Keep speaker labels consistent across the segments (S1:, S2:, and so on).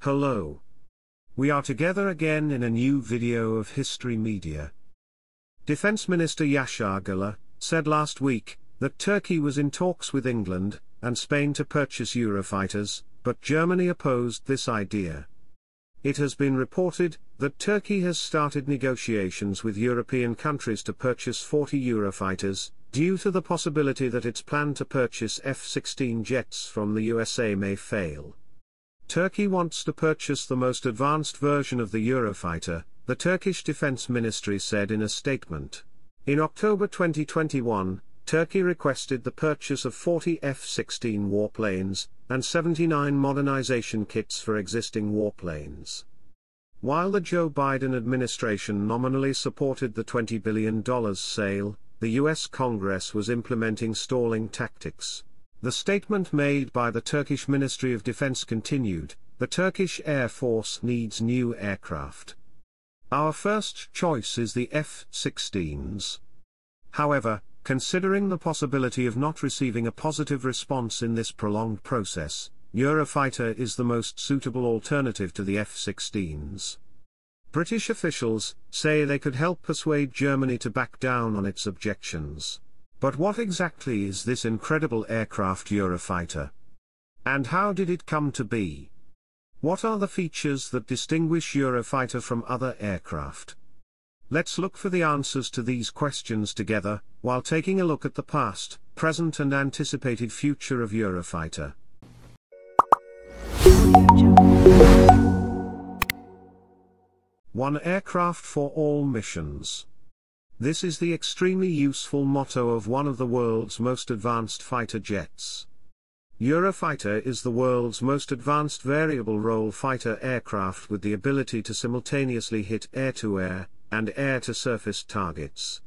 S1: Hello. We are together again in a new video of History Media. Defense Minister Yaşar Güler said last week that Turkey was in talks with England and Spain to purchase Eurofighters, but Germany opposed this idea. It has been reported that Turkey has started negotiations with European countries to purchase 40 Eurofighters, due to the possibility that its plan to purchase F-16 jets from the USA may fail. Turkey wants to purchase the most advanced version of the Eurofighter, the Turkish Defense Ministry said in a statement. In October 2021, Turkey requested the purchase of 40 F-16 warplanes, and 79 modernization kits for existing warplanes. While the Joe Biden administration nominally supported the $20 billion sale, the US Congress was implementing stalling tactics. The statement made by the Turkish Ministry of Defense continued, "The Turkish Air Force needs new aircraft. Our first choice is the F-16s. However, considering the possibility of not receiving a positive response in this prolonged process, Eurofighter is the most suitable alternative to the F-16s." British officials say they could help persuade Germany to back down on its objections. But what exactly is this incredible aircraft Eurofighter? And how did it come to be? What are the features that distinguish Eurofighter from other aircraft? Let's look for the answers to these questions together, while taking a look at the past, present and anticipated future of Eurofighter. One aircraft for all missions. This is the extremely useful motto of one of the world's most advanced fighter jets. Eurofighter is the world's most advanced variable-role fighter aircraft with the ability to simultaneously hit air-to-air and air-to-surface targets.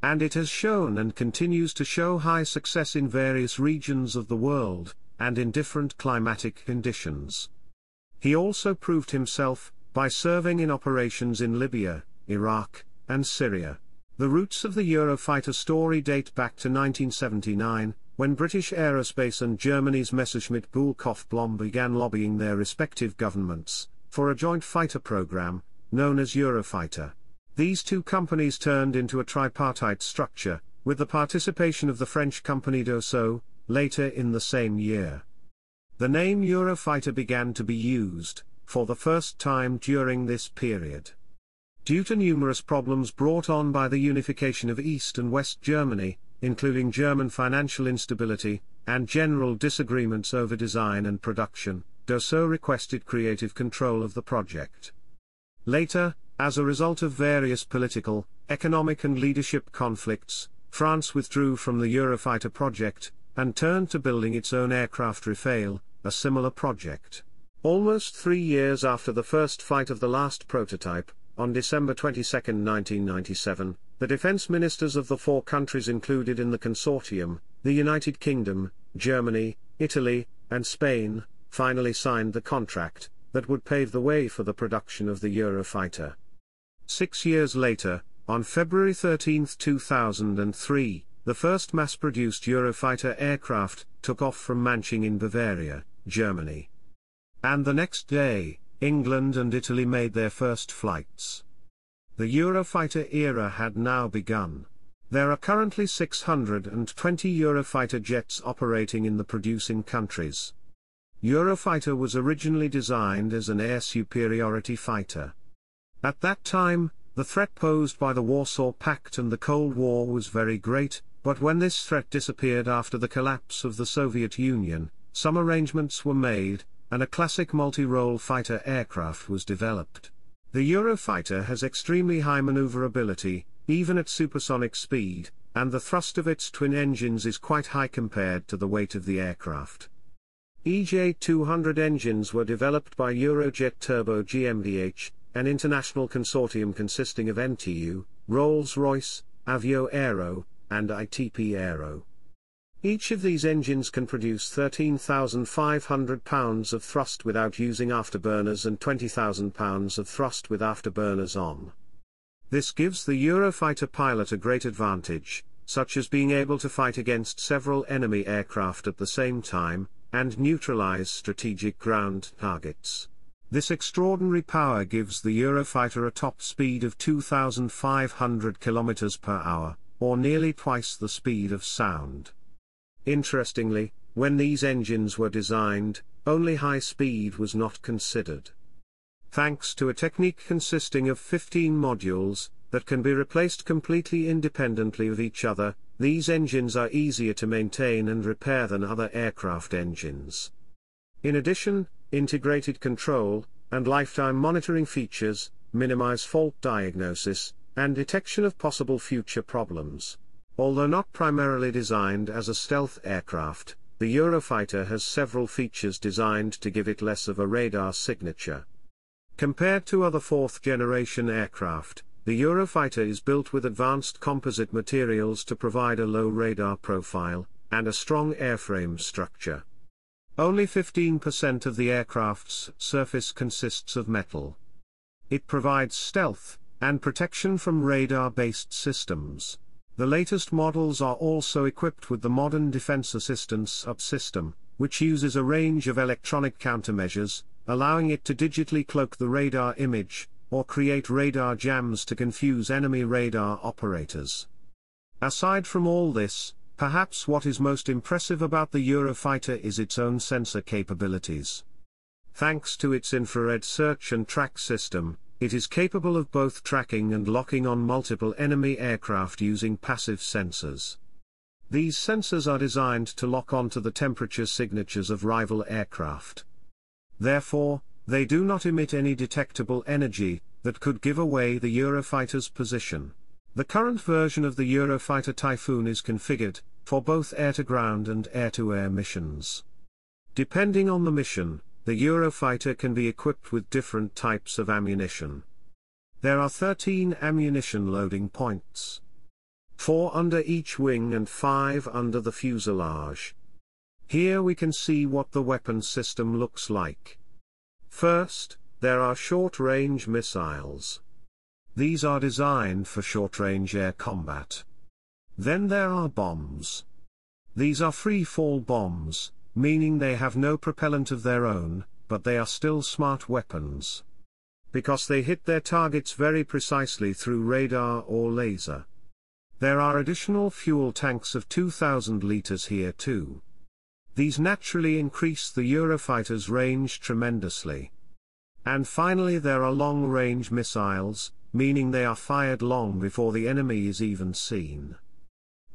S1: And it has shown and continues to show high success in various regions of the world, and in different climatic conditions. He also proved himself by serving in operations in Libya, Iraq, and Syria. The roots of the Eurofighter story date back to 1979, when British Aerospace and Germany's Messerschmitt Bühl-Kopf-Blom began lobbying their respective governments for a joint fighter program, known as Eurofighter. These two companies turned into a tripartite structure, with the participation of the French company Dassault, later in the same year. The name Eurofighter began to be used for the first time during this period. Due to numerous problems brought on by the unification of East and West Germany, including German financial instability, and general disagreements over design and production, Dassault requested creative control of the project. Later, as a result of various political, economic and leadership conflicts, France withdrew from the Eurofighter project, and turned to building its own aircraft Rafale, a similar project. Almost 3 years after the first flight of the last prototype, on December 22, 1997, the defense ministers of the 4 countries included in the consortium, the United Kingdom, Germany, Italy, and Spain, finally signed the contract that would pave the way for the production of the Eurofighter. 6 years later, on February 13, 2003, the first mass-produced Eurofighter aircraft took off from Manching in Bavaria, Germany. And the next day, England and Italy made their first flights. The Eurofighter era had now begun. There are currently 620 Eurofighter jets operating in the producing countries. Eurofighter was originally designed as an air superiority fighter. At that time, the threat posed by the Warsaw Pact and the Cold War was very great, but when this threat disappeared after the collapse of the Soviet Union, some arrangements were made, and a classic multi-role fighter aircraft was developed. The Eurofighter has extremely high maneuverability, even at supersonic speed, and the thrust of its twin engines is quite high compared to the weight of the aircraft. EJ200 engines were developed by Eurojet Turbo GmbH, an international consortium consisting of MTU, Rolls-Royce, Avio Aero, and ITP Aero. Each of these engines can produce 13,500 pounds of thrust without using afterburners and 20,000 pounds of thrust with afterburners on. This gives the Eurofighter pilot a great advantage, such as being able to fight against several enemy aircraft at the same time, and neutralize strategic ground targets. This extraordinary power gives the Eurofighter a top speed of 2,500 km per hour, or nearly twice the speed of sound. Interestingly, when these engines were designed, only high speed was not considered. Thanks to a technique consisting of 15 modules, that can be replaced completely independently of each other, these engines are easier to maintain and repair than other aircraft engines. In addition, integrated control and lifetime monitoring features minimize fault diagnosis and detection of possible future problems. Although not primarily designed as a stealth aircraft, the Eurofighter has several features designed to give it less of a radar signature. Compared to other fourth-generation aircraft, the Eurofighter is built with advanced composite materials to provide a low radar profile and a strong airframe structure. Only 15% of the aircraft's surface consists of metal. It provides stealth and protection from radar-based systems. The latest models are also equipped with the modern Defense Assistance subsystem, which uses a range of electronic countermeasures, allowing it to digitally cloak the radar image, or create radar jams to confuse enemy radar operators. Aside from all this, perhaps what is most impressive about the Eurofighter is its own sensor capabilities. Thanks to its infrared search and track system, it is capable of both tracking and locking on multiple enemy aircraft using passive sensors. These sensors are designed to lock onto the temperature signatures of rival aircraft. Therefore, they do not emit any detectable energy that could give away the Eurofighter's position. The current version of the Eurofighter Typhoon is configured for both air-to-ground and air-to-air missions. Depending on the mission, the Eurofighter can be equipped with different types of ammunition. There are 13 ammunition loading points. 4 under each wing and 5 under the fuselage. Here we can see what the weapon system looks like. First, there are short-range missiles. These are designed for short-range air combat. Then there are bombs. These are free-fall bombs, meaning they have no propellant of their own, but they are still smart weapons. Because they hit their targets very precisely through radar or laser. There are additional fuel tanks of 2,000 liters here too. These naturally increase the Eurofighter's range tremendously. And finally there are long-range missiles, meaning they are fired long before the enemy is even seen.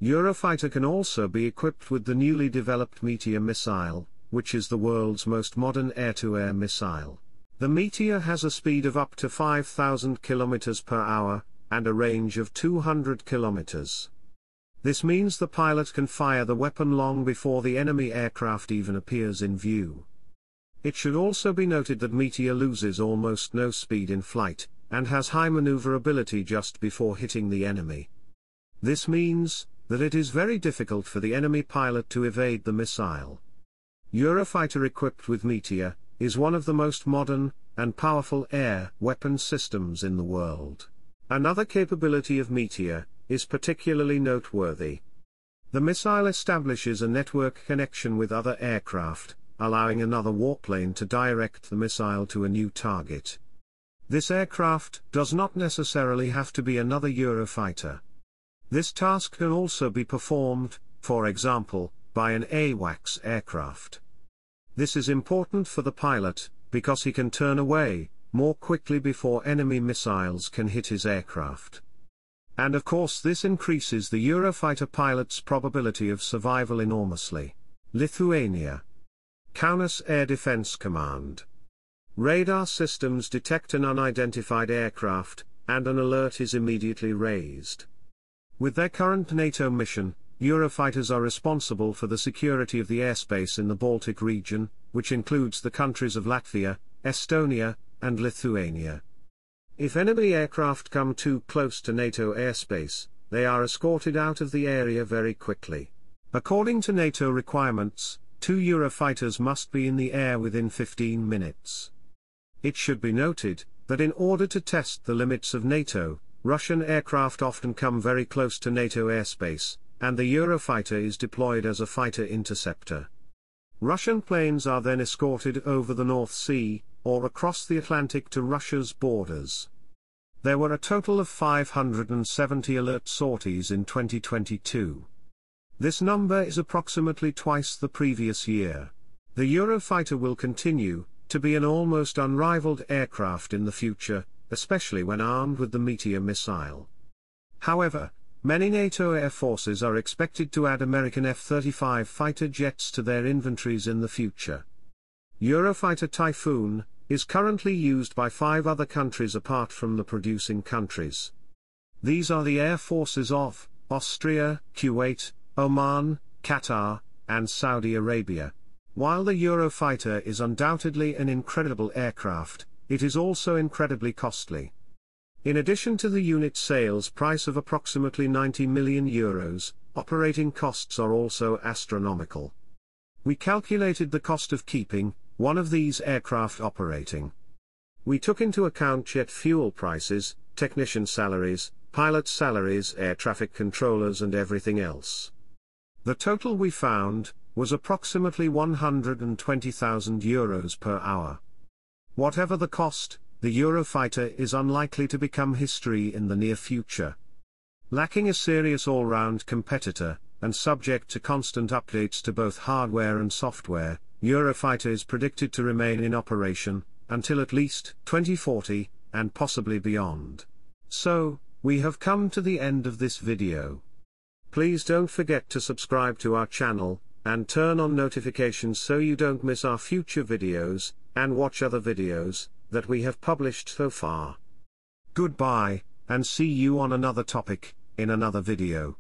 S1: Eurofighter can also be equipped with the newly developed Meteor missile, which is the world's most modern air-to-air missile. The Meteor has a speed of up to 5,000 km per hour, and a range of 200 km. This means the pilot can fire the weapon long before the enemy aircraft even appears in view. It should also be noted that Meteor loses almost no speed in flight, and has high maneuverability just before hitting the enemy. This means that it is very difficult for the enemy pilot to evade the missile. Eurofighter equipped with Meteor is one of the most modern and powerful air weapon systems in the world. Another capability of Meteor is particularly noteworthy. The missile establishes a network connection with other aircraft, allowing another warplane to direct the missile to a new target. This aircraft does not necessarily have to be another Eurofighter. This task can also be performed, for example, by an AWACS aircraft. This is important for the pilot, because he can turn away more quickly before enemy missiles can hit his aircraft. And of course this increases the Eurofighter pilot's probability of survival enormously. Lithuania. Kaunas Air Defense Command. Radar systems detect an unidentified aircraft, and an alert is immediately raised. With their current NATO mission, Eurofighters are responsible for the security of the airspace in the Baltic region, which includes the countries of Latvia, Estonia, and Lithuania. If enemy aircraft come too close to NATO airspace, they are escorted out of the area very quickly. According to NATO requirements, 2 Eurofighters must be in the air within 15 minutes. It should be noted that in order to test the limits of NATO, Russian aircraft often come very close to NATO airspace, and the Eurofighter is deployed as a fighter interceptor. Russian planes are then escorted over the North Sea, or across the Atlantic to Russia's borders. There were a total of 570 alert sorties in 2022. This number is approximately twice the previous year. The Eurofighter will continue to be an almost unrivaled aircraft in the future, especially when armed with the Meteor missile. However, many NATO air forces are expected to add American F-35 fighter jets to their inventories in the future. Eurofighter Typhoon is currently used by 5 other countries apart from the producing countries. These are the air forces of Austria, Kuwait, Oman, Qatar, and Saudi Arabia. While the Eurofighter is undoubtedly an incredible aircraft, it is also incredibly costly. In addition to the unit sales price of approximately €90 million, operating costs are also astronomical. We calculated the cost of keeping one of these aircraft operating. We took into account jet fuel prices, technician salaries, pilot salaries, air traffic controllers, and everything else. The total we found was approximately €120,000 per hour. Whatever the cost, the Eurofighter is unlikely to become history in the near future. Lacking a serious all-round competitor, and subject to constant updates to both hardware and software, Eurofighter is predicted to remain in operation until at least 2040, and possibly beyond. So, we have come to the end of this video. Please don't forget to subscribe to our channel, and turn on notifications so you don't miss our future videos, and watch other videos that we have published so far. Goodbye, and see you on another topic, in another video.